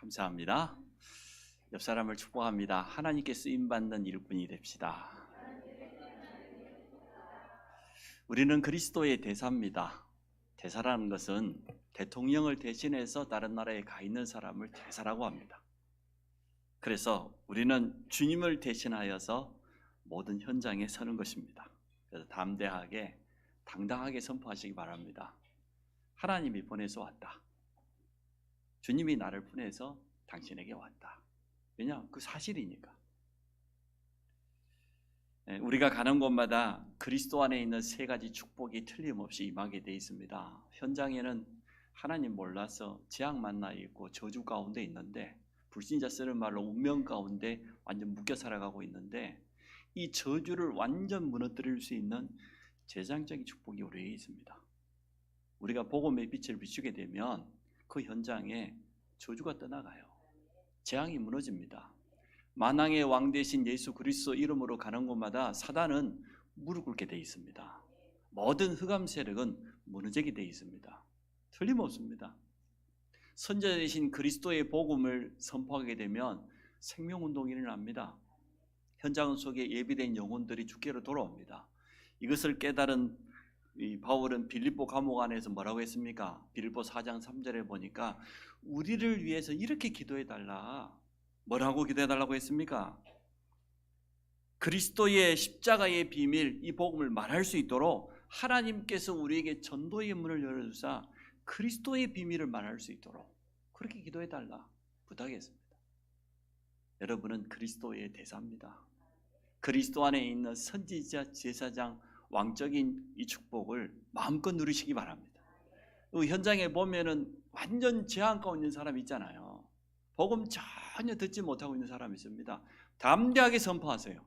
감사합니다. 옆 사람을 축복합니다. 하나님께 쓰임받는 일꾼이 됩시다. 우리는 그리스도의 대사입니다. 대사라는 것은 대통령을 대신해서 다른 나라에 가 있는 사람을 대사라고 합니다. 그래서 우리는 주님을 대신하여서 모든 현장에 서는 것입니다. 그래서 담대하게 당당하게 선포하시기 바랍니다. 하나님이 보내서 왔다. 주님이 나를 보내서 당신에게 왔다. 왜냐? 그 사실이니까. 우리가 가는 곳마다 그리스도 안에 있는 세 가지 축복이 틀림없이 임하게 되어 있습니다. 현장에는 하나님 몰라서 재앙 만나 있고 저주 가운데 있는데, 불신자 쓰는 말로 운명 가운데 완전 묶여 살아가고 있는데, 이 저주를 완전 무너뜨릴 수 있는 재장적인 축복이 우리에게 있습니다. 우리가 복음의 빛을 비추게 되면 그 현장에 저주가 떠나가요. 재앙이 무너집니다. 만왕의 왕 되신 예수 그리스도 이름으로 가는 곳마다 사단은 무릎 꿇게 되어 있습니다. 모든 흑암 세력은 무너지게 되어 있습니다. 틀림없습니다. 선자 되신 그리스도의 복음을 선포하게 되면 생명운동이 일어납니다. 현장 속에 예비된 영혼들이 주께로 돌아옵니다. 이것을 깨달은 바울은 빌립보 감옥 안에서 뭐라고 했습니까? 빌립보 4장 3절에 보니까 우리를 위해서 이렇게 기도해달라. 뭐라고 기도해달라고 했습니까? 그리스도의 십자가의 비밀, 이 복음을 말할 수 있도록 하나님께서 우리에게 전도의 문을 열어주사 그리스도의 비밀을 말할 수 있도록 그렇게 기도해달라 부탁했습니다. 여러분은 그리스도의 대사입니다. 그리스도 안에 있는 선지자, 제사장, 왕적인 이 축복을 마음껏 누리시기 바랍니다. 현장에 보면은 완전 재앙 가운데 있는 사람 있잖아요. 복음 전혀 듣지 못하고 있는 사람이 있습니다. 담대하게 선포하세요.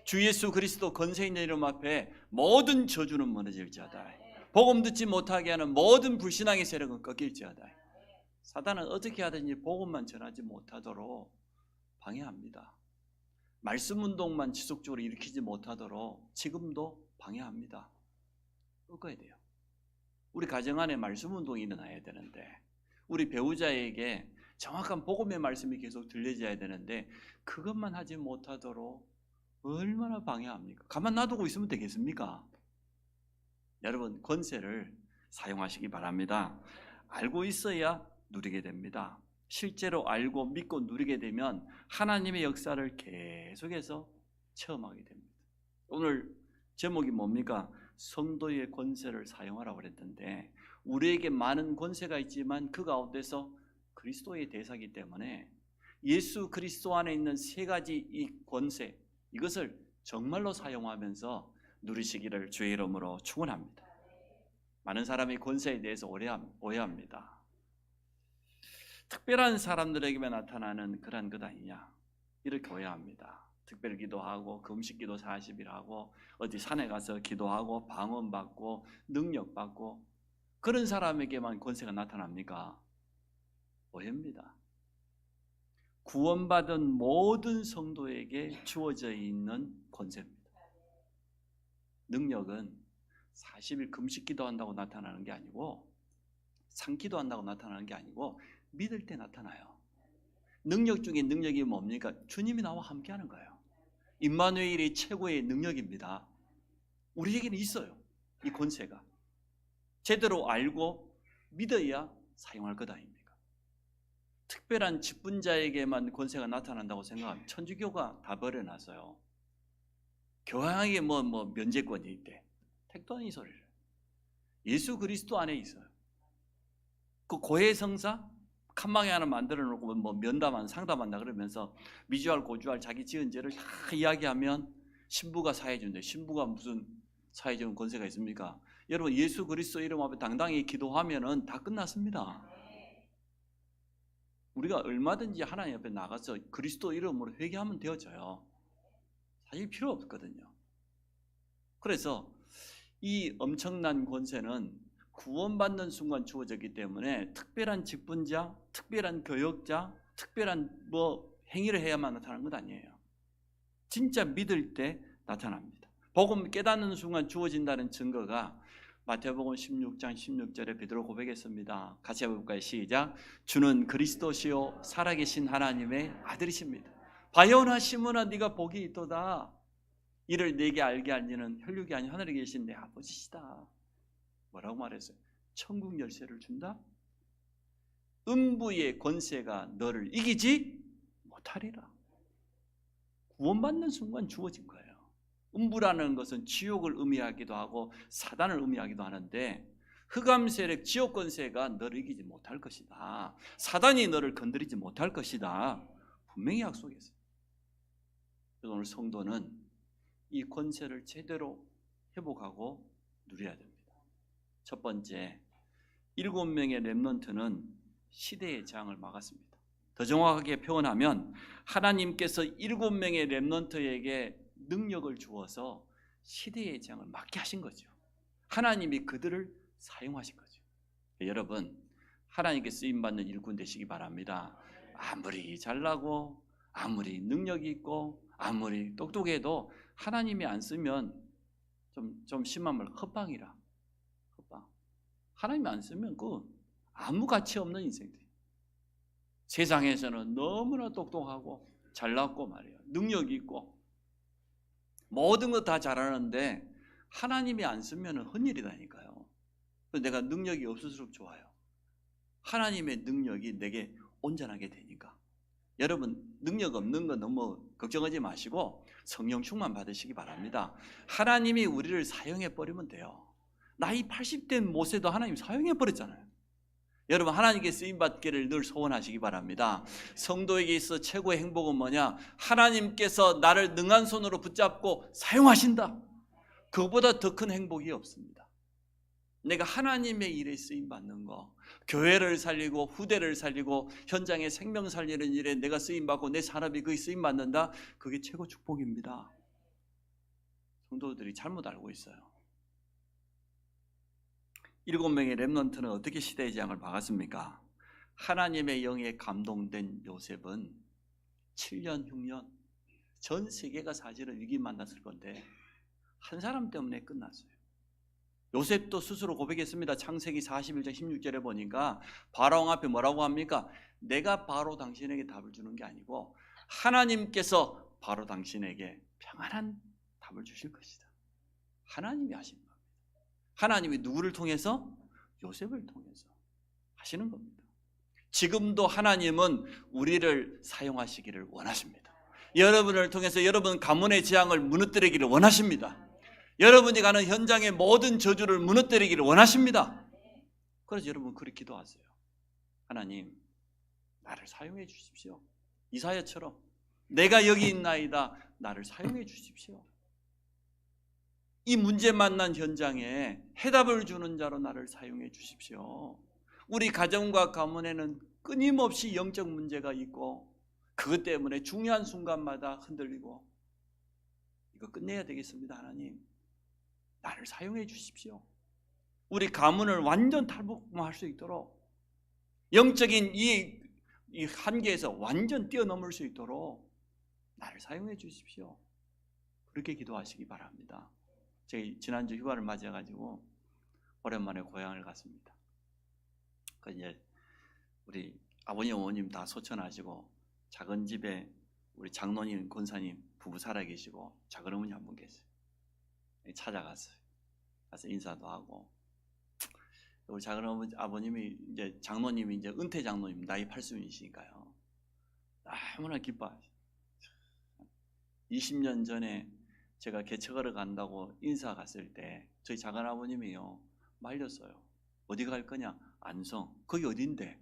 주 예수 그리스도 권세 있는 이름 앞에 모든 저주는 무너질지어다. 복음 듣지 못하게 하는 모든 불신앙의 세력은 꺾일지어다. 사단은 어떻게 하든지 복음만 전하지 못하도록 방해합니다. 말씀 운동만 지속적으로 일으키지 못하도록 지금도 방해합니다. 꺾어야 돼요. 우리 가정 안에 말씀 운동이 일어나야 되는데, 우리 배우자에게 정확한 복음의 말씀이 계속 들려져야 되는데 그것만 하지 못하도록 얼마나 방해합니까? 가만 놔두고 있으면 되겠습니까? 여러분, 권세를 사용하시기 바랍니다. 알고 있어야 누리게 됩니다. 실제로 알고 믿고 누리게 되면 하나님의 역사를 계속해서 체험하게 됩니다. 오늘 제목이 뭡니까? 성도의 권세를 사용하라고 그랬던데, 우리에게 많은 권세가 있지만 그 가운데서 그리스도의 대사이기 때문에 예수 그리스도 안에 있는 세 가지 이 권세, 이것을 정말로 사용하면서 누리시기를 주의 이름으로 축원합니다. 많은 사람이 권세에 대해서 오해합니다. 특별한 사람들에게만 나타나는 그런 것 아니냐, 이렇게 오해합니다. 특별 기도하고 금식 기도 40일 하고 어디 산에 가서 기도하고 방언 받고 능력 받고 그런 사람에게만 권세가 나타납니까? 오해입니다. 구원받은 모든 성도에게 주어져 있는 권세입니다. 능력은 40일 금식 기도한다고 나타나는 게 아니고, 산 기도한다고 나타나는 게 아니고, 믿을 때 나타나요. 능력 중에 능력이 뭡니까? 주님이 나와 함께하는 거예요. 임마누엘이 최고의 능력입니다. 우리에게는 있어요, 이 권세가. 제대로 알고 믿어야 사용할 것 아닙니까? 특별한 직분자에게만 권세가 나타난다고 생각하면 천주교가 다 버려놨어요. 교황에게 뭐 면제권이 있대. 택도 아닌 소리를. 예수 그리스도 안에 있어요. 그 고해성사 칸막이 하나 만들어 놓고 뭐 면담한 상담한다 그러면서 미주알 고주알 자기 지은 죄를 다 이야기하면 신부가 사해 준대. 신부가 무슨 사해주는 권세가 있습니까? 여러분, 예수 그리스도 이름 앞에 당당히 기도하면은 다 끝났습니다. 우리가 얼마든지 하나님 앞에 나가서 그리스도 이름으로 회개하면 되어져요. 사실 필요 없거든요. 그래서 이 엄청난 권세는 구원받는 순간 주어졌기 때문에 특별한 직분자, 특별한 교역자, 특별한 행위를 해야만 나타나는 것 아니에요. 진짜 믿을 때 나타납니다. 복음 깨닫는 순간 주어진다는 증거가 마태복음 16장 16절에 베드로 고백했습니다. 같이 해볼까요? 시작. 주는 그리스도시요 살아계신 하나님의 아들이십니다. 바요나 시몬아 네가 복이 있도다. 이를 네게 알게 하니는 혈육이 아닌 하늘에 계신 내 아버지시다. 뭐라고 말했어요? 천국 열쇠를 준다? 음부의 권세가 너를 이기지 못하리라. 구원받는 순간 주어진 거예요. 음부라는 것은 지옥을 의미하기도 하고 사단을 의미하기도 하는데, 흑암 세력, 지옥 권세가 너를 이기지 못할 것이다. 사단이 너를 건드리지 못할 것이다. 분명히 약속했어요. 그래서 오늘 성도는 이 권세를 제대로 회복하고 누려야 됩니다. 첫 번째, 7명의 렘넌트는 시대의 재앙을 막았습니다. 더 정확하게 표현하면 하나님께서 7명의 렘넌트에게 능력을 주어서 시대의 재앙을 막게 하신 거죠. 하나님이 그들을 사용하신 거죠. 여러분, 하나님께 쓰임받는 일꾼 되시기 바랍니다. 아무리 잘나고 아무리 능력이 있고 아무리 똑똑해도 하나님이 안 쓰면 좀 심한 말 헛방이라. 헛방. 하나님이 안 쓰면 그 아무 가치 없는 인생들. 세상에서는 너무나 똑똑하고 잘났고 말이에요. 능력이 있고 모든 거 다 잘하는데 하나님이 안 쓰면 헛일이다니까요. 내가 능력이 없을수록 좋아요. 하나님의 능력이 내게 온전하게 되니까. 여러분, 능력 없는 거 너무 걱정하지 마시고 성령 충만 받으시기 바랍니다. 하나님이 우리를 사용해 버리면 돼요. 나이 80된 모세도 하나님 사용해 버렸잖아요. 여러분, 하나님께 쓰임받기를 늘 소원하시기 바랍니다. 성도에게 있어 최고의 행복은 뭐냐? 하나님께서 나를 능한 손으로 붙잡고 사용하신다. 그보다 더 큰 행복이 없습니다. 내가 하나님의 일에 쓰임받는 거, 교회를 살리고 후대를 살리고 현장에 생명 살리는 일에 내가 쓰임받고 내 산업이 거기 쓰임받는다. 그게 최고 축복입니다. 성도들이 잘못 알고 있어요. 7명의 렘넌트는 어떻게 시대의 재앙을 막았습니까? 하나님의 영에 감동된 요셉은 7년 흉년, 전 세계가 사실은 위기 만났을 건데 한 사람 때문에 끝났어요. 요셉도 스스로 고백했습니다. 창세기 41장 16절에 보니까 바로왕 앞에 뭐라고 합니까? 내가 바로 당신에게 답을 주는 게 아니고 하나님께서 바로 당신에게 평안한 답을 주실 것이다. 하나님이 하신 겁니다. 하나님이 누구를 통해서? 요셉을 통해서 하시는 겁니다. 지금도 하나님은 우리를 사용하시기를 원하십니다. 여러분을 통해서 여러분 가문의 재앙을 무너뜨리기를 원하십니다. 여러분이 가는 현장의 모든 저주를 무너뜨리기를 원하십니다. 그래서 여러분 그렇게 기도하세요. 하나님, 나를 사용해 주십시오. 이사야처럼 내가 여기 있나이다. 나를 사용해 주십시오. 이 문제 만난 현장에 해답을 주는 자로 나를 사용해 주십시오. 우리 가정과 가문에는 끊임없이 영적 문제가 있고 그것 때문에 중요한 순간마다 흔들리고, 이거 끝내야 되겠습니다. 하나님, 나를 사용해 주십시오. 우리 가문을 완전 탈북할 수 있도록, 영적인 이 한계에서 완전 뛰어넘을 수 있도록 나를 사용해 주십시오. 그렇게 기도하시기 바랍니다. 제가 지난주 휴가를 맞아가지고 오랜만에 고향을 갔습니다. 그 이제 우리 아버님, 어머님 다 소천하시고 작은 집에 우리 장로님, 권사님 부부 살아계시고 작은 어머니 한 분 계세요. 찾아갔어요. 가서 인사도 하고, 우리 작은 아버님이 이제 장로님이 이제 은퇴 장로님, 나이 80이시니까요. 너무나 기뻐하시죠. 20년 전에 제가 개척하러 간다고 인사 갔을 때 저희 작은 아버님이요 말렸어요. 어디 갈 거냐? 안성. 거기 어딘데?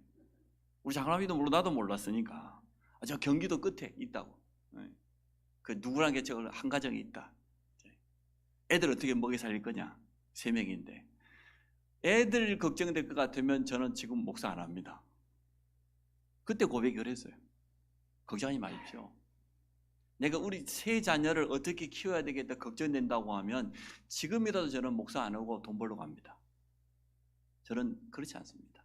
우리 작은 아버님도 몰라, 나도 몰랐으니까. 저 경기도 끝에 있다고. 그 누구랑 개척을 한 가정이 있다. 애들 어떻게 먹여 살릴 거냐? 3명인데. 애들 걱정될 것 같으면 저는 지금 목사 안 합니다. 그때 고백을 했어요. 걱정하지 마십시오. 내가 우리 세 자녀를 어떻게 키워야 되겠다 걱정된다고 하면 지금이라도 저는 목사 안 하고 돈 벌러 갑니다. 저는 그렇지 않습니다.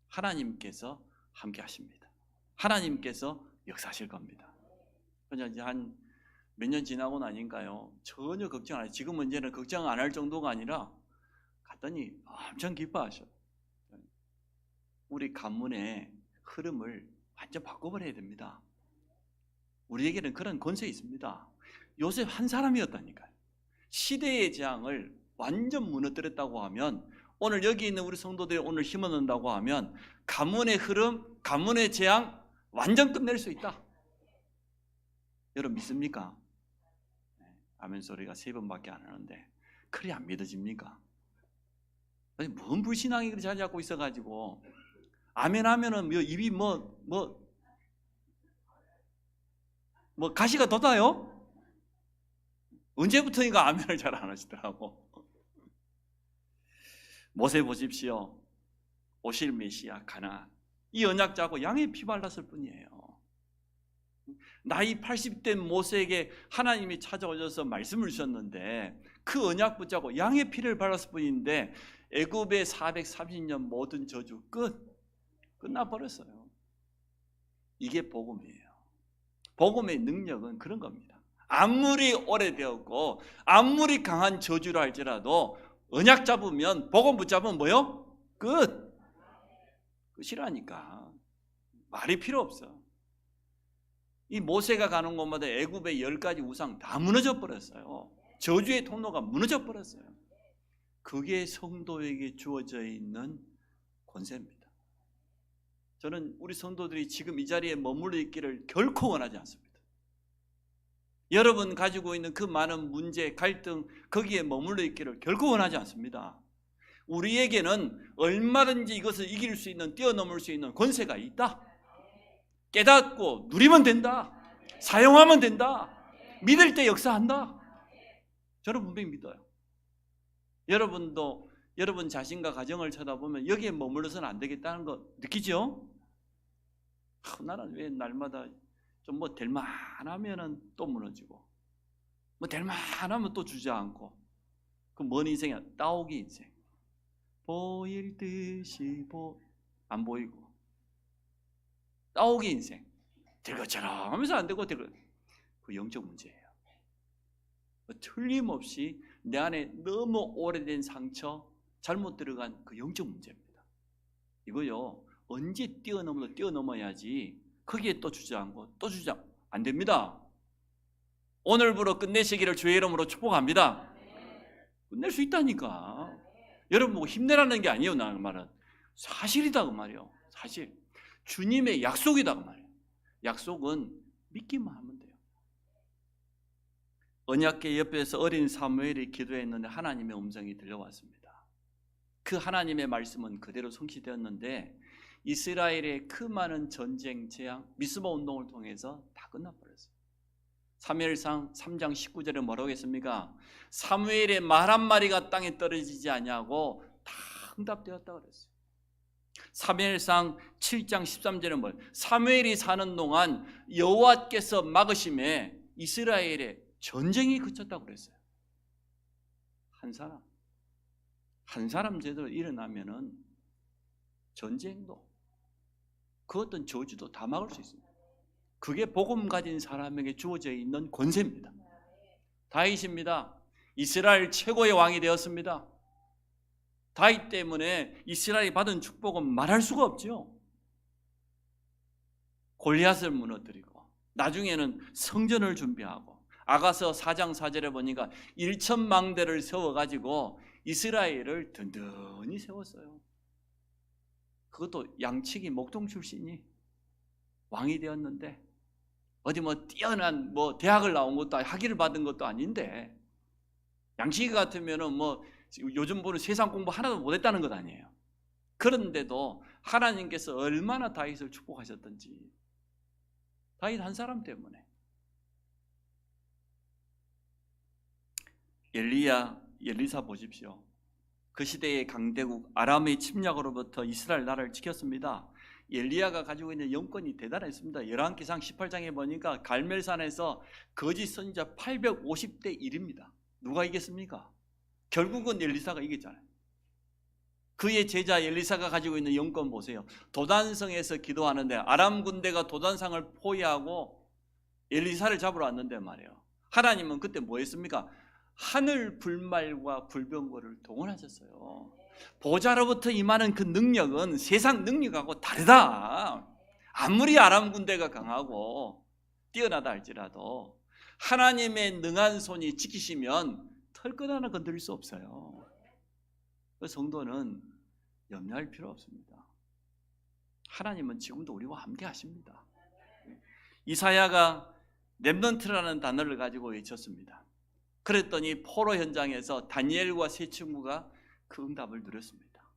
하나님께서 함께 하십니다. 하나님께서 역사하실 겁니다. 그냥 이제 한 몇 년 지나고 나니까요 전혀 걱정 안 해요. 지금 문제는 걱정 안 할 정도가 아니라 봤더니 엄청 기뻐하셔. 우리 가문의 흐름을 완전 바꿔버려야 됩니다. 우리에게는 그런 권세 있습니다. 요셉 한 사람이었다니까요. 시대의 재앙을 완전 무너뜨렸다고 하면, 오늘 여기 있는 우리 성도들이 오늘 힘을 얻는다고 하면 가문의 흐름, 가문의 재앙 완전 끝낼 수 있다. 여러분 믿습니까? 아멘 소리가 3번밖에 안 하는데 그리 안 믿어집니까? 아니, 뭔 불신앙이 그리 자리 잡고 있어가지고 아멘 하면은 입이 뭐 가시가 돋아요? 언제부터인가 아멘을 잘 안 하시더라고. 모세 보십시오. 오실 메시아 가나안, 이 언약자고 양의 피 발랐을 뿐이에요. 나이 80된 모세에게 하나님이 찾아오셔서 말씀을 주셨는데 그 언약 붙잡고 양의 피를 발랐을 뿐인데 애굽의 430년 모든 저주 끝나버렸어요. 이게 복음이에요. 복음의 능력은 그런 겁니다. 아무리 오래되었고 아무리 강한 저주라 할지라도 언약 잡으면, 복음 붙잡으면 뭐요? 끝이라니까. 말이 필요 없어. 이 모세가 가는 곳마다 애굽의 10가지 우상 다 무너져 버렸어요. 저주의 통로가 무너져 버렸어요. 그게 성도에게 주어져 있는 권세입니다. 저는 우리 성도들이 지금 이 자리에 머물러 있기를 결코 원하지 않습니다. 여러분 가지고 있는 그 많은 문제, 갈등, 거기에 머물러 있기를 결코 원하지 않습니다. 우리에게는 얼마든지 이것을 이길 수 있는, 뛰어넘을 수 있는 권세가 있다. 깨닫고 누리면 된다. 사용하면 된다. 믿을 때 역사한다. 저는 분명히 믿어요. 여러분도 여러분 자신과 가정을 쳐다보면 여기에 머물러서는 안 되겠다는 거 느끼죠? 나는 왜 날마다 좀 될만하면은 또 무너지고, 될만하면 또 주저앉고, 그 뭔 인생이야? 따오기 인생. 보일 듯이 안 보이고, 따오기 인생. 될 것처럼 하면서 안 되고, 그 영적 문제예요. 틀림없이 내 안에 너무 오래된 상처, 잘못 들어간 그 영적 문제입니다. 이거요, 언제 뛰어넘어야지 거기에 또 주저앉고 또 주저앉고 안 됩니다. 오늘부로 끝내시기를 주의 이름으로 축복합니다. 끝낼 수 있다니까. 여러분 보고 힘내라는 게 아니에요. 나는 말은 사실이다 그 말이에요. 사실 주님의 약속이다 그 말이에요. 약속은 믿기만 하면 돼요. 언약궤 옆에서 어린 사무엘이 기도했는데 하나님의 음성이 들려왔습니다. 그 하나님의 말씀은 그대로 성취되었는데 이스라엘의 그 많은 전쟁, 재앙, 미스바 운동을 통해서 다 끝나버렸어요. 사무엘상 3장 19절에 뭐라고 했습니까? 사무엘의 말 한마디가 땅에 떨어지지 않냐고 다 응답되었다고 그랬어요. 사무엘상 7장 13절에 뭐예요? 사무엘이 사는 동안 여호와께서 막으심에 이스라엘의 전쟁이 그쳤다고 그랬어요. 한 사람 제대로 일어나면은 전쟁도 그 어떤 저주도 다 막을 수 있습니다. 그게 복음 가진 사람에게 주어져 있는 권세입니다. 다윗입니다. 이스라엘 최고의 왕이 되었습니다. 다윗 때문에 이스라엘이 받은 축복은 말할 수가 없죠. 골리앗을 무너뜨리고 나중에는 성전을 준비하고 아가서 4장 4절에 보니까 1,000망대를 세워가지고 이스라엘을 든든히 세웠어요. 그것도 양치기 목동 출신이 왕이 되었는데 어디 뛰어난 대학을 나온 것도 학위를 받은 것도 아닌데 양치기 같으면은 요즘 보는 세상 공부 하나도 못했다는 것 아니에요. 그런데도 하나님께서 얼마나 다윗을 축복하셨던지, 다윗 한 사람 때문에. 엘리사 보십시오. 그 시대의 강대국 아람의 침략으로부터 이스라엘 나라를 지켰습니다. 엘리야가 가지고 있는 영권이 대단했습니다. 열왕기상 18장에 보니까 갈멜산에서 거짓 선지자 850대 1입니다. 누가 이겼습니까? 결국은 엘리사가 이겼잖아요. 그의 제자 엘리사가 가지고 있는 영권 보세요. 도단성에서 기도하는데 아람 군대가 도단상을 포위하고 엘리사를 잡으러 왔는데 말이에요. 하나님은 그때 뭐 했습니까? 하늘 불말과 불병거를 동원하셨어요. 보좌로부터 임하는 그 능력은 세상 능력하고 다르다. 아무리 아람 군대가 강하고 뛰어나다 할지라도 하나님의 능한 손이 지키시면 털끝 하나 건드릴 수 없어요. 그 성도는 염려할 필요 없습니다. 하나님은 지금도 우리와 함께 하십니다. 이사야가 렘넌트라는 단어를 가지고 외쳤습니다. 그랬더니 포로 현장에서 다니엘과 세 친구가 그 응답을 누렸습니다.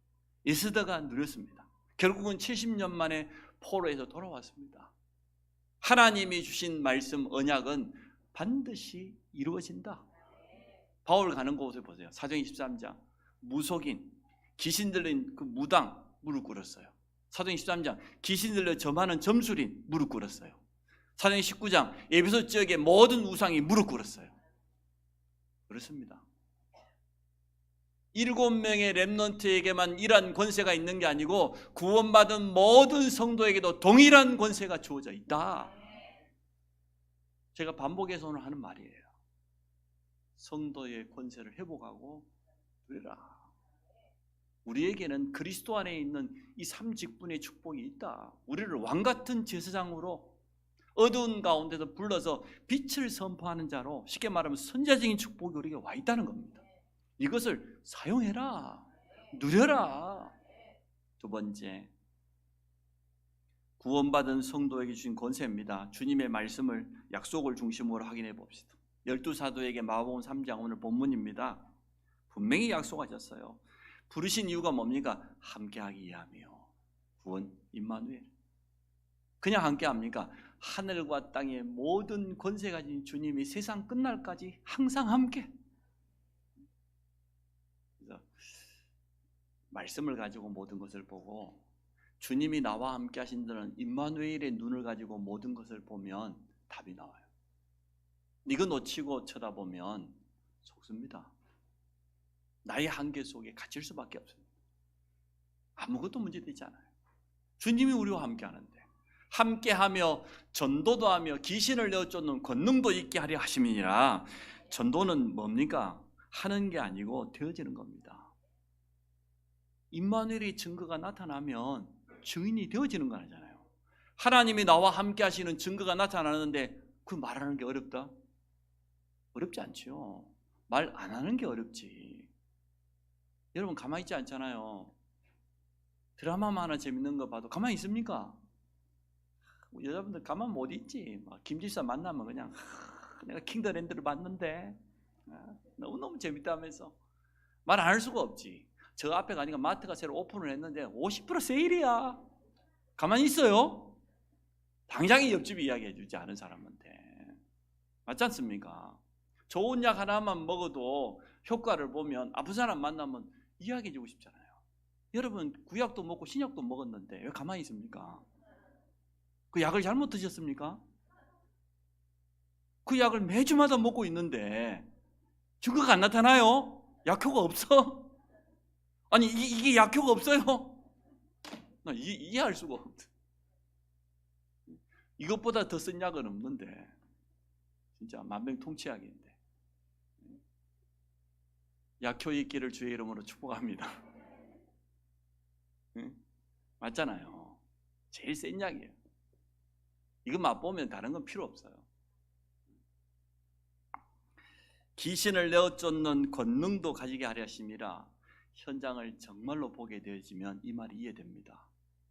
에스더가 누렸습니다. 결국은 70년 만에 포로에서 돌아왔습니다. 하나님이 주신 말씀 언약은 반드시 이루어진다. 바울 가는 곳을 보세요. 사도행 13장 무속인 귀신 들린 그 무당 무릎 꿇었어요. 사도행 13장 귀신 들려 점하는 점술인 무릎 꿇었어요. 사도행 19장 에베소 지역의 모든 우상이 무릎 꿇었어요. 그렇습니다. 7명의 렘넌트에게만 이러한 권세가 있는 게 아니고 구원받은 모든 성도에게도 동일한 권세가 주어져 있다. 제가 반복해서 오늘 하는 말이에요. 성도의 권세를 회복하고 누리라. 우리에게는 그리스도 안에 있는 이 3직분의 축복이 있다. 우리를 왕같은 제사장으로 어두운 가운데서 불러서 빛을 선포하는 자로, 쉽게 말하면 선자적인 축복이 우리에게 와 있다는 겁니다. 이것을 사용해라. 누려라. 두 번째, 구원받은 성도에게 주신 권세입니다. 주님의 말씀을, 약속을 중심으로 확인해 봅시다. 12사도에게 마가복음 3장 오늘 본문입니다. 분명히 약속하셨어요. 부르신 이유가 뭡니까? 함께하기 위함이요. 구원 임마누엘. 그냥 함께합니까? 하늘과 땅의 모든 권세 가진 주님이 세상 끝날까지 항상 함께. 그래서 말씀을 가지고 모든 것을 보고 주님이 나와 함께 하신다는 임마누엘의 눈을 가지고 모든 것을 보면 답이 나와요. 이거 놓치고 쳐다보면 속습니다. 나의 한계 속에 갇힐 수밖에 없습니다. 아무것도 문제되지 않아요. 주님이 우리와 함께 하는데, 함께하며 전도도 하며 귀신을 내어쫓는 권능도 있게 하려 하심이니라. 전도는 뭡니까? 하는 게 아니고 되어지는 겁니다. 임마누엘의 증거가 나타나면 증인이 되어지는 거 아니잖아요. 하나님이 나와 함께 하시는 증거가 나타나는데 그 말하는 게 어렵다? 어렵지 않죠. 말 안 하는 게 어렵지. 여러분 가만히 있지 않잖아요. 드라마만 하나 재밌는 거 봐도 가만히 있습니까? 여자분들 가만 못 있지. 김지사 만나면 그냥 내가 킹더랜드를 봤는데 너무너무 재밌다면서 말 안 할 수가 없지. 저 앞에 가니까 마트가 새로 오픈을 했는데 50% 세일이야. 가만히 있어요? 당장에 옆집 이야기해 주지, 않은 사람한테. 맞지 않습니까? 좋은 약 하나만 먹어도 효과를 보면 아픈 사람 만나면 이야기해 주고 싶잖아요. 여러분 구약도 먹고 신약도 먹었는데 왜 가만히 있습니까? 그 약을 잘못 드셨습니까? 그 약을 매주마다 먹고 있는데 증거가 안 나타나요? 약효가 없어? 아니 이게 약효가 없어요? 나 이해할 수가 없어. 이것보다 더 쓴 약은 없는데 진짜 만병통치약인데. 약효 있기를 주의 이름으로 축복합니다. 맞잖아요. 제일 센 약이에요. 이거 맛보면 다른 건 필요 없어요. 귀신을 내어쫓는 권능도 가지게 하려 하심이라. 현장을 정말로 보게 되어지면 이 말이 이해됩니다.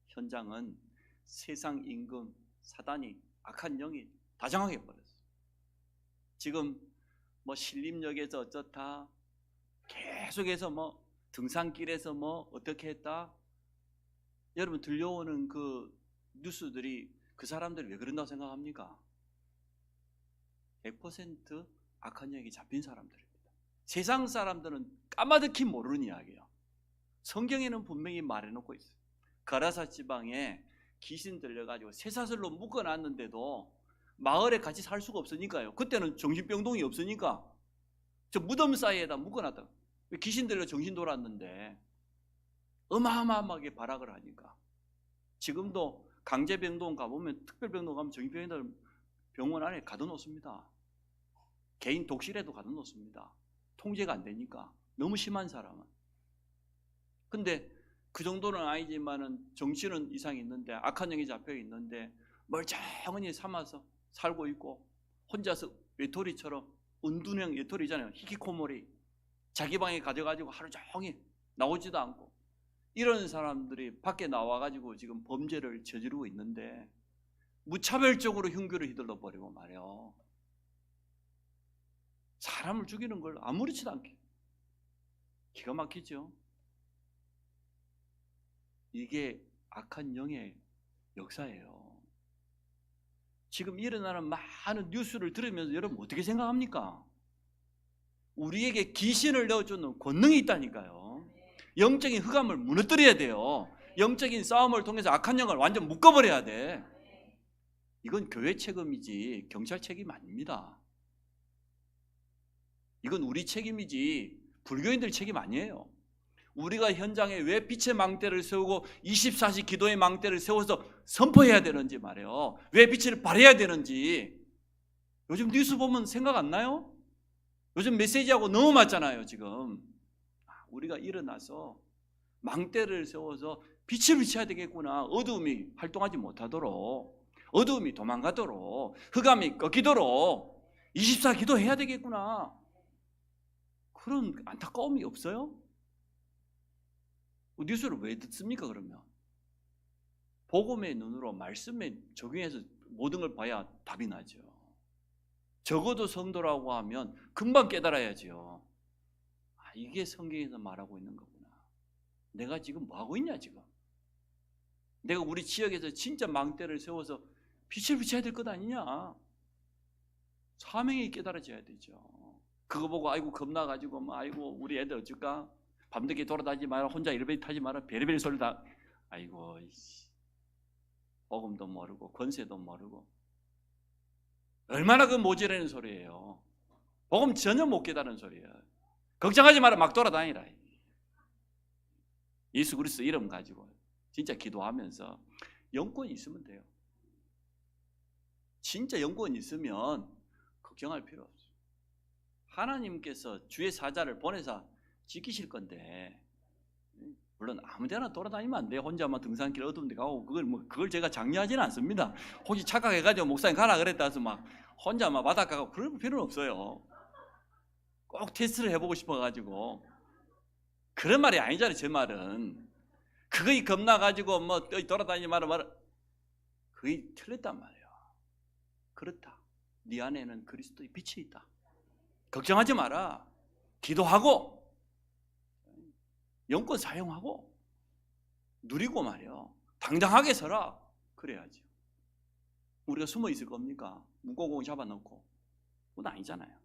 현장은 세상 임금 사단이, 악한 영이 다 장악해 버렸어요. 지금 신림역에서 어쩌다, 계속해서 등산길에서 어떻게 했다. 여러분 들려오는 그 뉴스들이 그 사람들이 왜 그런다고 생각합니까? 100% 악한 영이 잡힌 사람들입니다. 세상 사람들은 까마득히 모르는 이야기예요. 성경에는 분명히 말해놓고 있어요. 가라사 지방에 귀신 들려가지고 쇠사슬로 묶어놨는데도 마을에 같이 살 수가 없으니까요. 그때는 정신병동이 없으니까 저 무덤 사이에다 묶어놨다. 귀신 들려 정신 돌았는데 어마어마하게 발악을 하니까. 지금도 강제병동 가보면, 특별병동 가면 정신병원들 병원 안에 가둬놓습니다. 개인 독실에도 가둬놓습니다. 통제가 안 되니까. 너무 심한 사람은. 근데 그 정도는 아니지만은 정신은 이상이 있는데, 악한 영이 잡혀 있는데 멀쩡히 삼아서 살고 있고, 혼자서 외톨이처럼, 은둔형 외톨이잖아요. 히키코모리. 자기 방에 가져가지고 하루 종일 나오지도 않고, 이런 사람들이 밖에 나와가지고 지금 범죄를 저지르고 있는데 무차별적으로 흉기를 휘둘러 버리고 말이요, 사람을 죽이는 걸 아무렇지도 않게. 기가 막히죠. 이게 악한 영의 역사예요. 지금 일어나는 많은 뉴스를 들으면서 여러분 어떻게 생각합니까? 우리에게 귀신을 넣어주는 권능이 있다니까요. 영적인 흑암을 무너뜨려야 돼요. 영적인 싸움을 통해서 악한 영을 완전 묶어버려야 돼. 이건 교회 책임이지 경찰 책임 아닙니다. 이건 우리 책임이지 불교인들 책임 아니에요. 우리가 현장에 왜 빛의 망대를 세우고 24시 기도의 망대를 세워서 선포해야 되는지 말이에요. 왜 빛을 발해야 되는지. 요즘 뉴스 보면 생각 안 나요? 요즘 메시지하고 너무 맞잖아요. 지금 우리가 일어나서 망대를 세워서 빛을 비춰야 되겠구나. 어두움이 활동하지 못하도록, 어두움이 도망가도록, 흑암이 꺾이도록 24 기도해야 되겠구나. 그런 안타까움이 없어요? 뉴스를 왜 듣습니까? 그러면 복음의 눈으로 말씀에 적용해서 모든 걸 봐야 답이 나죠. 적어도 성도라고 하면 금방 깨달아야죠. 이게 성경에서 말하고 있는 거구나. 내가 지금 뭐 하고 있냐 지금. 내가 우리 지역에서 진짜 망대를 세워서 빛을 비춰야 될 것 아니냐. 사명이 깨달아져야 되죠. 그거 보고 아이고 겁나가지고 아이고 우리 애들 어쩔까, 밤늦게 돌아다니지 마라, 혼자 엘리베이터 타지 마라, 베리베리 소리 다. 아이고 복음도 모르고 권세도 모르고 얼마나 그 모질라는 소리예요. 복음 전혀 못 깨달은 소리예요. 걱정하지 마라, 막 돌아다니라. 예수 그리스도 이름 가지고 진짜 기도하면서 영권이 있으면 돼요. 진짜 영권이 있으면 걱정할 필요 없어요. 하나님께서 주의 사자를 보내서 지키실 건데, 물론 아무데나 돌아다니면 안 돼요. 혼자만 등산길 어두운 데 가고 그걸 제가 장려하지는 않습니다. 혹시 착각해가지고 목사님 가라 그랬다 해서 막 혼자 막 바닷가 가고 그럴 필요는 없어요. 꼭 테스트를 해보고 싶어가지고. 그런 말이 아니잖아요. 제 말은 그거이 겁나가지고 뭐 돌아다니지 마라 그게 틀렸단 말이에요. 그렇다. 네 안에는 그리스도의 빛이 있다. 걱정하지 마라. 기도하고 영권 사용하고 누리고 말이요, 당당하게 서라. 그래야지. 우리가 숨어 있을 겁니까? 문고공 잡아놓고. 그건 아니잖아요.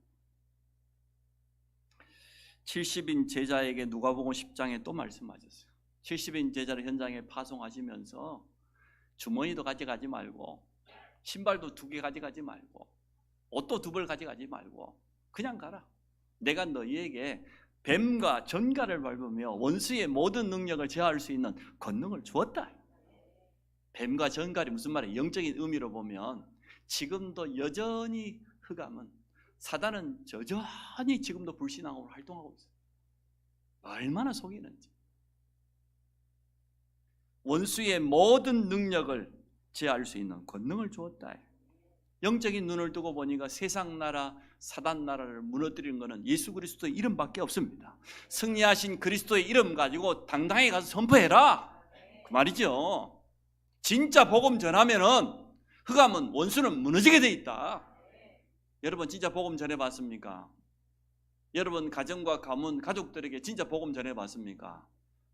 70인 제자에게 누가복음 10장에 또 말씀하셨어요. 70인 제자를 현장에 파송하시면서 주머니도 가져가지 말고, 신발도 2개 가져가지 말고, 옷도 2벌 가져가지 말고 그냥 가라. 내가 너희에게 뱀과 전갈을 밟으며 원수의 모든 능력을 제어할 수 있는 권능을 주었다. 뱀과 전갈이 무슨 말이에요? 영적인 의미로 보면 지금도 여전히 흑암은, 사단은 여전히 지금도 불신앙으로 활동하고 있어요. 얼마나 속이는지. 원수의 모든 능력을 제어할 수 있는 권능을 주었다. 영적인 눈을 뜨고 보니까 세상 나라, 사단 나라를 무너뜨리는 것은 예수 그리스도의 이름밖에 없습니다. 승리하신 그리스도의 이름 가지고 당당히 가서 선포해라, 그 말이죠. 진짜 복음 전하면은 흑암은, 원수는 무너지게 돼 있다. 여러분 진짜 복음 전해봤습니까? 여러분 가정과 가문, 가족들에게 진짜 복음 전해봤습니까?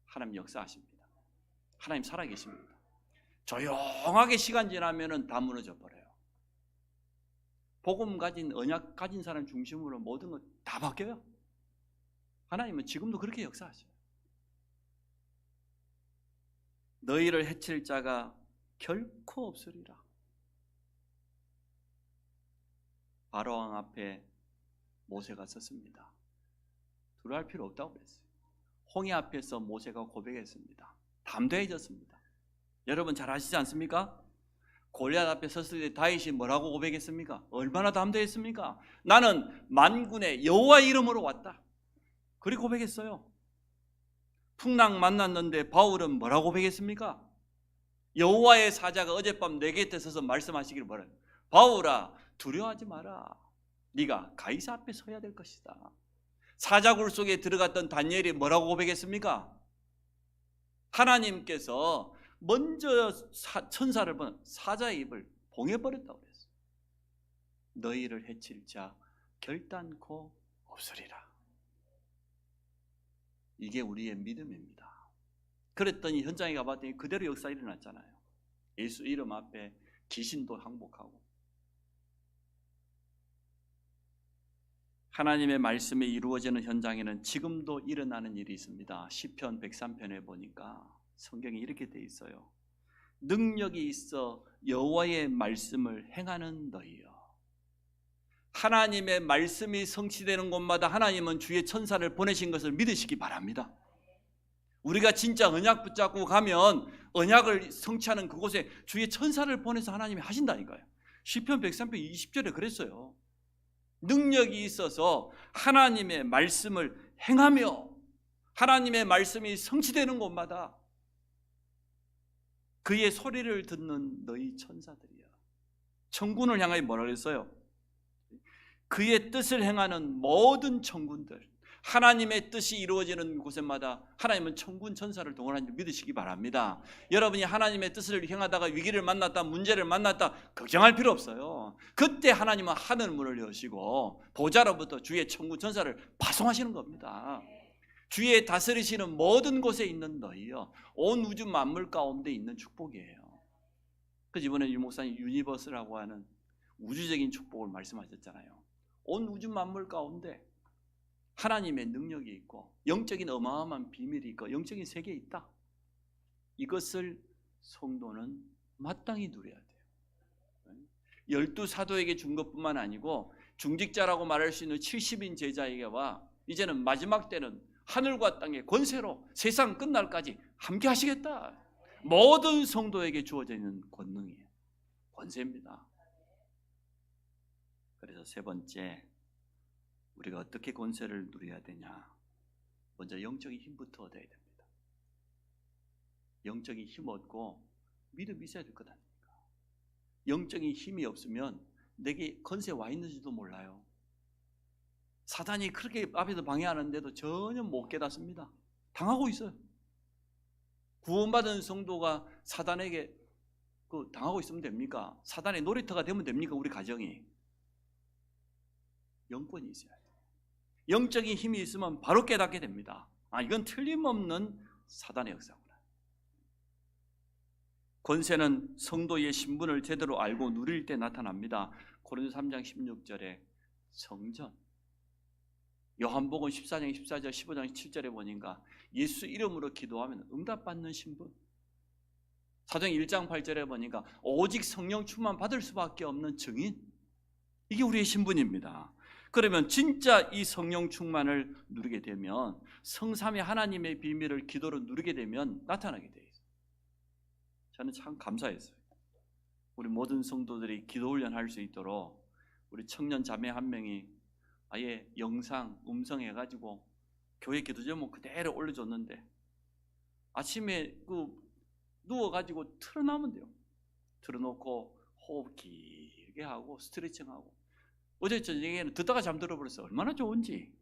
하나님 역사하십니다. 하나님 살아계십니다. 조용하게 시간 지나면은 다 무너져 버려요. 복음 가진, 언약 가진 사람 중심으로 모든 것 다 바뀌어요. 하나님은 지금도 그렇게 역사하셔요. 너희를 해칠 자가 결코 없으리라. 바로왕 앞에 모세가 섰습니다. 두려워할 필요 없다고 그랬어요. 홍해 앞에서 모세가 고백했습니다. 담대해졌습니다. 여러분 잘 아시지 않습니까? 골리앗 앞에 섰을 때 다윗이 뭐라고 고백했습니까? 얼마나 담대했습니까? 나는 만군의 여호와 이름으로 왔다. 그리고 고백했어요. 풍랑 만났는데 바울은 뭐라고 고백했습니까? 여호와의 사자가 어젯밤 내 곁에 서서 말씀하시기를 바라요. 바울아, 두려워하지 마라. 네가 가이사 앞에 서야 될 것이다. 사자굴 속에 들어갔던 다니엘이 뭐라고 고백했습니까? 하나님께서 먼저 천사를 보내 사자의 입을 봉해버렸다고 그랬어요. 너희를 해칠 자 결단코 없으리라. 이게 우리의 믿음입니다. 그랬더니 현장에 가봤더니 그대로 역사 일어났잖아요. 예수 이름 앞에 귀신도 항복하고. 하나님의 말씀이 이루어지는 현장에는 지금도 일어나는 일이 있습니다. 시편 103편에 보니까 성경에 이렇게 돼 있어요. 능력이 있어 여호와의 말씀을 행하는 너희여. 하나님의 말씀이 성취되는 곳마다 하나님은 주의 천사를 보내신 것을 믿으시기 바랍니다. 우리가 진짜 언약 붙잡고 가면 언약을 성취하는 그곳에 주의 천사를 보내서 하나님이 하신다니까요. 시편 103편 20절에 그랬어요. 능력이 있어서 하나님의 말씀을 행하며 하나님의 말씀이 성취되는 곳마다 그의 소리를 듣는 너희 천사들이야. 천군을 향하여 뭐라 그랬어요? 그의 뜻을 행하는 모든 천군들, 하나님의 뜻이 이루어지는 곳마다 하나님은 천군 천사를 동원하는 줄 믿으시기 바랍니다. 여러분이 하나님의 뜻을 행하다가 위기를 만났다, 문제를 만났다 걱정할 필요 없어요. 그때 하나님은 하늘 문을 여시고 보좌로부터 주의 천군 천사를 파송하시는 겁니다. 주의 다스리시는 모든 곳에 있는 너희요, 온 우주 만물 가운데 있는 축복이에요. 그래서 이번에 유 목사님 유니버스라고 하는 우주적인 축복을 말씀하셨잖아요. 온 우주 만물 가운데 하나님의 능력이 있고 영적인 어마어마한 비밀이 있고 영적인 세계에 있다. 이것을 성도는 마땅히 누려야 돼요. 12사도에게 준 것뿐만 아니고 중직자라고 말할 수 있는 70인 제자에게와 이제는 마지막 때는 하늘과 땅의 권세로 세상 끝날까지 함께 하시겠다. 모든 성도에게 주어져 있는 권능이에요. 권세입니다. 그래서 세 번째, 우리가 어떻게 권세를 누려야 되냐? 먼저 영적인 힘부터 얻어야 됩니다. 영적인 힘 얻고 믿음이 있어야 될 것 아닙니까? 영적인 힘이 없으면 내게 권세 와 있는지도 몰라요. 사단이 그렇게 앞에서 방해하는데도 전혀 못 깨닫습니다. 당하고 있어요. 구원받은 성도가 사단에게 당하고 있으면 됩니까? 사단의 놀이터가 되면 됩니까? 우리 가정이. 영권이 있어야 돼요. 영적인 힘이 있으면 바로 깨닫게 됩니다. 이건 틀림없는 사단의 역사구나. 권세는 성도의 신분을 제대로 알고 누릴 때 나타납니다. 고린도서 3장 16절에 성전, 요한복음 14장 14절 15장 7절에 보니까 예수 이름으로 기도하면 응답받는 신분, 사도행 1장 8절에 보니까 오직 성령 충만 받을 수밖에 없는 증인, 이게 우리의 신분입니다. 그러면 진짜 이 성령 충만을 누리게 되면 성삼위 하나님의 비밀을 기도로 누리게 되면 나타나게 돼요. 저는 참 감사했어요. 우리 모든 성도들이 기도 훈련할 수 있도록 우리 청년 자매 한 명이 아예 영상, 음성 해가지고 교회 기도 제목 그대로 올려줬는데 아침에 누워가지고 틀어놓으면 돼요. 틀어놓고 호흡 길게 하고 스트레칭하고. 어제 저녁에는 듣다가 잠들어 버렸어요. 얼마나 좋은지.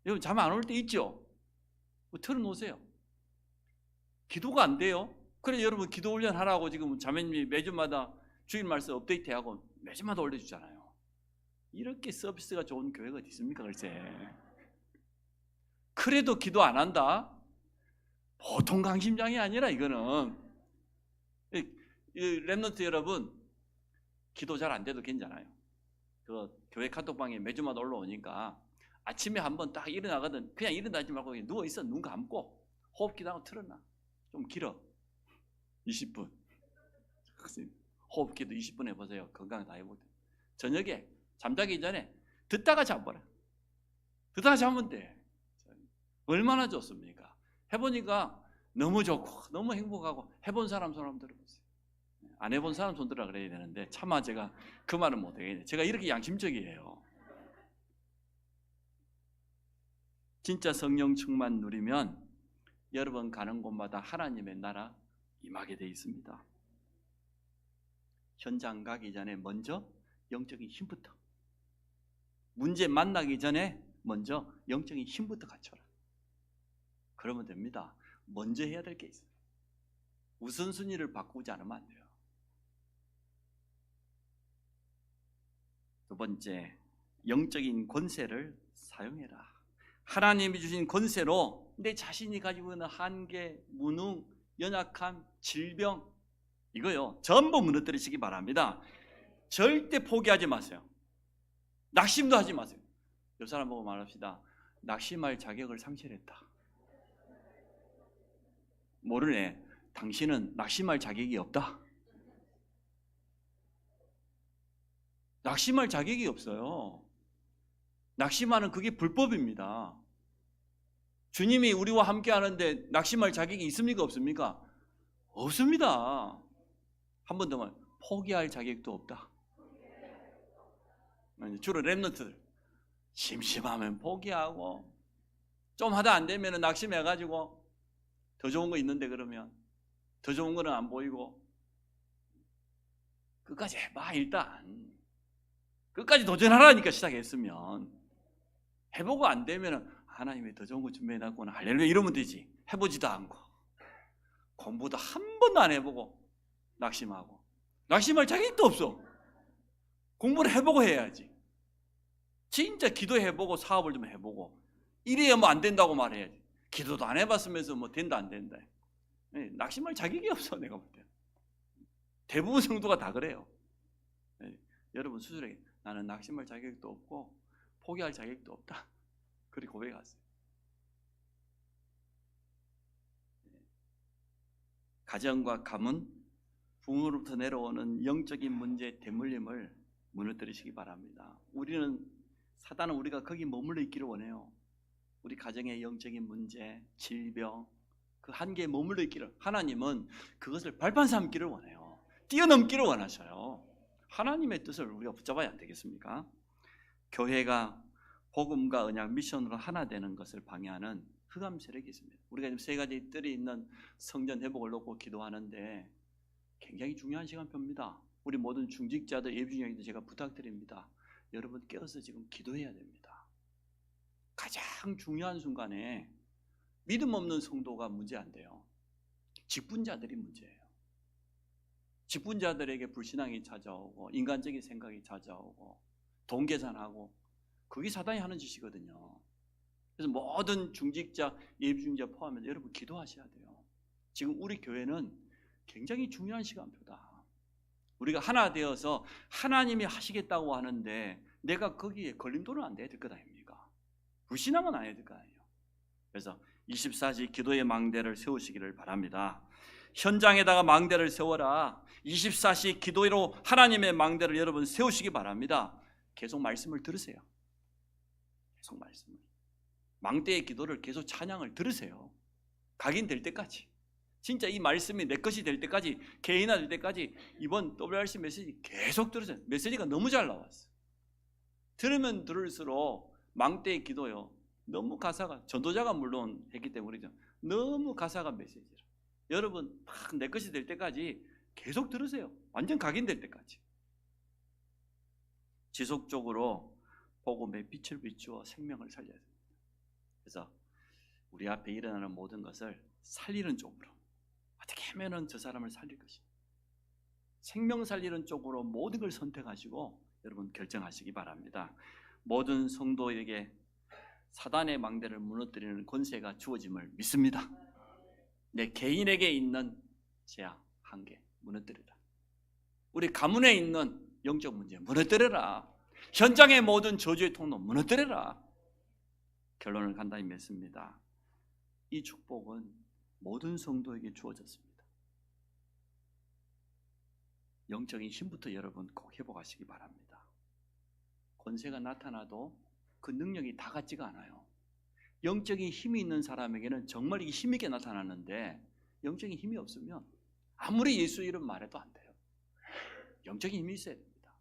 여러분 잠 안 올 때 있죠? 틀어놓으세요. 기도가 안 돼요. 그래 여러분 기도 훈련 하라고 지금 자매님이 매주마다 주일 말씀 업데이트하고 매주마다 올려주잖아요. 이렇게 서비스가 좋은 교회가 어디 있습니까? 글쎄. 그래도 기도 안 한다? 보통 강심장이 아니라 이거는. 이 랩런트 여러분 기도 잘 안 돼도 괜찮아요. 교회 카톡방에 매주마다 올라오니까 아침에 한번 딱 일어나거든. 그냥 일어나지 말고 그냥 누워있어. 눈 감고 호흡기도 틀어놔. 좀 길어. 20분. 호흡기도 20분 해보세요. 건강 다 해보세요. 저녁에 잠자기 전에 듣다가 잠버려. 듣다가 자면 돼. 얼마나 좋습니까? 해보니까 너무 좋고 너무 행복하고. 해본 사람 손 한번 들어보세요. 안 해본 사람 손 들어라 그래야 되는데 차마 제가 그 말은 못하겠네요. 제가 이렇게 양심적이에요. 진짜 성령 충만 누리면 여러분 가는 곳마다 하나님의 나라 임하게 돼 있습니다. 현장 가기 전에 먼저 영적인 힘부터, 문제 만나기 전에 먼저 영적인 힘부터 갖춰라. 그러면 됩니다. 먼저 해야 될 게 있어요. 우선순위를 바꾸지 않으면 안 돼요. 두 번째, 영적인 권세를 사용해라. 하나님이 주신 권세로 내 자신이 가지고 있는 한계, 무능, 연약함, 질병, 이거요 전부 무너뜨리시기 바랍니다. 절대 포기하지 마세요. 낙심도 하지 마세요. 옆 사람 보고 말합시다. 낙심할 자격을 상실했다. 모르네. 당신은 낙심할 자격이 없다. 낙심할 자격이 없어요. 낙심하는 그게 불법입니다. 주님이 우리와 함께 하는데 낙심할 자격이 있습니까? 없습니까? 없습니다. 한 번 더 말, 포기할 자격도 없다. 주로 랩런트들 심심하면 포기하고 좀 하다 안 되면 낙심해가지고 더 좋은 거 있는데 그러면 더 좋은 거는 안 보이고 끝까지 해봐. 일단 끝까지 도전하라니까. 시작했으면 해보고 안 되면 하나님이 더 좋은 거 준비해놨구나 할렐루야 이러면 되지. 해보지도 않고 공부도 한 번도 안 해보고 낙심하고, 낙심할 자격도 없어. 공부를 해보고 해야지. 진짜 기도해보고 사업을 좀 해보고 이래야 뭐 안 된다고 말해야지. 기도도 안 해봤으면서 뭐 된다 안 된다. 낙심할 자격이 없어. 내가 볼 때 대부분 성도가 다 그래요. 여러분 스스로에게 나는 낙심할 자격도 없고 포기할 자격도 없다. 그렇게 고백하세요. 가정과 가문, 부모로부터 내려오는 영적인 문제의 대물림을 무너뜨리시기 바랍니다. 사단은 우리가 거기 머물러 있기를 원해요. 우리 가정의 영적인 문제, 질병, 그 한계에 머물러 있기를. 하나님은 그것을 발판 삼기를 원해요. 뛰어넘기를 원하셔요. 하나님의 뜻을 우리가 붙잡아야 안 되겠습니까? 교회가 복음과 언약, 미션으로 하나 되는 것을 방해하는 흑암 세력이 있습니다. 우리가 지금 세 가지 뜰이 있는 성전 회복을 놓고 기도하는데 굉장히 중요한 시간표입니다. 우리 모든 중직자들, 예비중직자들 제가 부탁드립니다. 여러분 깨어서 지금 기도해야 됩니다. 가장 중요한 순간에 믿음 없는 성도가 문제 안 돼요. 직분자들이 문제예요. 직분자들에게 불신앙이 찾아오고 인간적인 생각이 찾아오고 돈 계산하고 그게 사단이 하는 짓이거든요. 그래서 모든 중직자, 예비중직자 포함해서 여러분 기도하셔야 돼요. 지금 우리 교회는 굉장히 중요한 시간표다. 우리가 하나 되어서 하나님이 하시겠다고 하는데 내가 거기에 걸림돌은 안 돼야 될 것 아닙니까? 불신앙은 안 해야 될 거 아니에요. 그래서 24시 기도의 망대를 세우시기를 바랍니다. 현장에다가 망대를 세워라. 24시 기도로 하나님의 망대를 여러분 세우시기 바랍니다. 계속 말씀을 들으세요. 계속 말씀을. 망대의 기도를 계속 찬양을 들으세요. 각인될 때까지. 진짜 이 말씀이 내 것이 될 때까지, 개인화 될 때까지 이번 WRC 메시지 계속 들으세요. 메시지가 너무 잘 나왔어요. 들으면 들을수록 망대의 기도요. 너무 가사가, 전도자가 물론 했기 때문에 그렇죠. 너무 가사가 메시지라. 여러분 막 내 것이 될 때까지 계속 들으세요. 완전 각인될 때까지. 지속적으로 복음의 빛을 비추어 생명을 살려야 됩니다. 그래서 우리 앞에 일어나는 모든 것을 살리는 쪽으로 어떻게 하면은 저 사람을 살릴 것인가, 생명 살리는 쪽으로 모든 걸 선택하시고 여러분 결정하시기 바랍니다. 모든 성도에게 사단의 망대를 무너뜨리는 권세가 주어짐을 믿습니다. 내 개인에게 있는 제약, 한계 무너뜨리라. 우리 가문에 있는 영적 문제 무너뜨려라. 현장의 모든 저주의 통로 무너뜨려라. 결론을 간단히 맺습니다. 이 축복은 모든 성도에게 주어졌습니다. 영적인 힘부터 여러분 꼭 회복하시기 바랍니다. 권세가 나타나도 그 능력이 다 같지가 않아요. 영적인 힘이 있는 사람에게는 정말 이게 힘있게 나타나는데 영적인 힘이 없으면 아무리 예수 이름 말해도 안 돼요. 영적인 힘이 있어야 됩니다.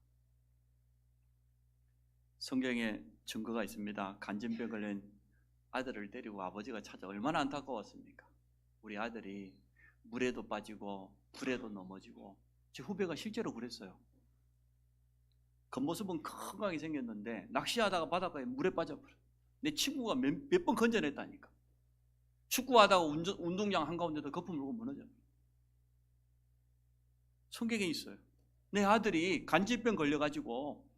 성경에 증거가 있습니다. 간질병 걸린 아들을 데리고 아버지가 찾아 얼마나 안타까웠습니까? 우리 아들이 물에도 빠지고 불에도 넘어지고, 제 후배가 실제로 그랬어요. 겉모습은 건강하게 생겼는데 낚시하다가 바닷가에 물에 빠져버려. 내 친구가 몇 번 건져냈다니까. 축구하다가 운동장 한가운데도 거품 물고 무너져. 성경에 있어요. 내 아들이 간질병 걸려가지고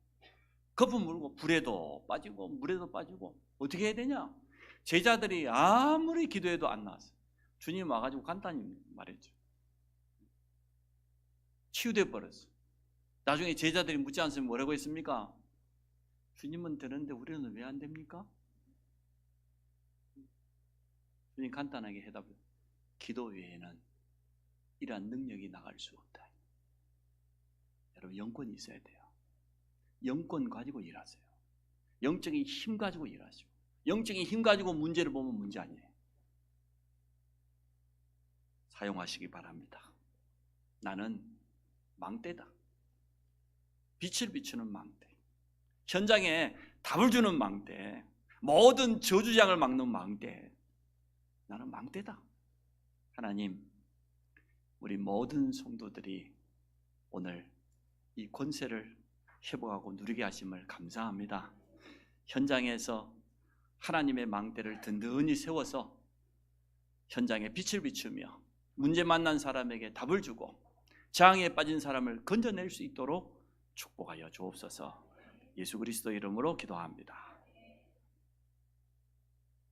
거품 물고 불에도 빠지고 물에도 빠지고 어떻게 해야 되냐? 제자들이 아무리 기도해도 안 나왔어요. 주님 와가지고 간단히 말했죠. 치유돼 버렸어. 나중에 제자들이 묻지 않으면 뭐라고 했습니까? 주님은 되는데 우리는 왜 안 됩니까? 주님 간단하게 해답을, 기도 외에는 이러한 능력이 나갈 수 없다. 여러분, 영권이 있어야 돼요. 영권 가지고 일하세요. 영적인 힘 가지고 일하시고, 영적인 힘 가지고 문제를 보면 문제 아니에요. 사용하시기 바랍니다. 나는 망대다. 빛을 비추는 망대, 현장에 답을 주는 망대, 모든 저주장을 막는 망대. 나는 망대다. 하나님, 우리 모든 성도들이 오늘 이 권세를 회복하고 누리게 하심을 감사합니다. 현장에서 하나님의 망대를 든든히 세워서 현장에 빛을 비추며 문제 만난 사람에게 답을 주고 장애에 빠진 사람을 건져낼 수 있도록 축복하여 주옵소서. 예수 그리스도 이름으로 기도합니다.